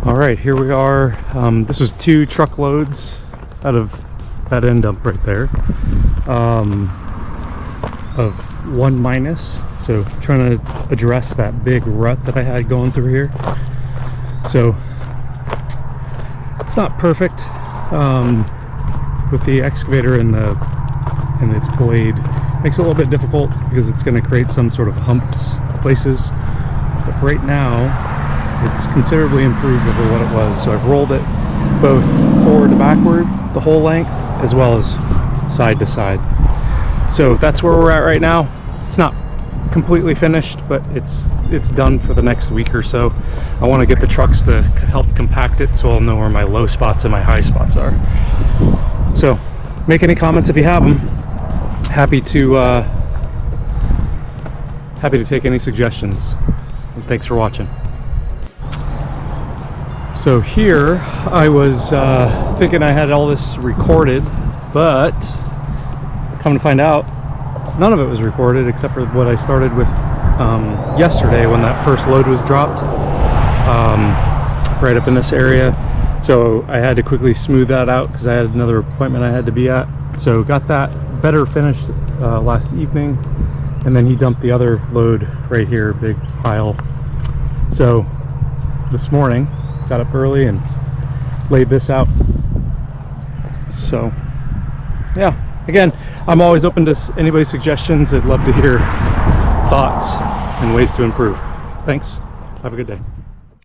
All right, here we are. This was 2 truckloads out of that end dump right there, of 1 minus. So trying to address that big rut that I had going through here. So it's not perfect with the excavator and its blade. Makes it a little bit difficult because it's going to create some sort of humps places. But right now, it's considerably improved over what it was. So I've rolled it both forward to backward, the whole length, as well as side to side. So that's where we're at right now. It's not completely finished, but it's done for the next week or so. I want to get the trucks to help compact it so I'll know where my low spots and my high spots are. So make any comments if you have them. Happy to take any suggestions. And thanks for watching. So here I was thinking I had all this recorded, but come to find out none of it was recorded except for what I started with yesterday when that first load was dropped right up in this area. So I had to quickly smooth that out because I had another appointment I had to be at. So got that better finished last evening, and then he dumped the other load right here, big pile. So this morning got up early and laid this out. So yeah, again, I'm always open to anybody's suggestions. I'd love to hear thoughts and ways to improve. Thanks. Have a good day.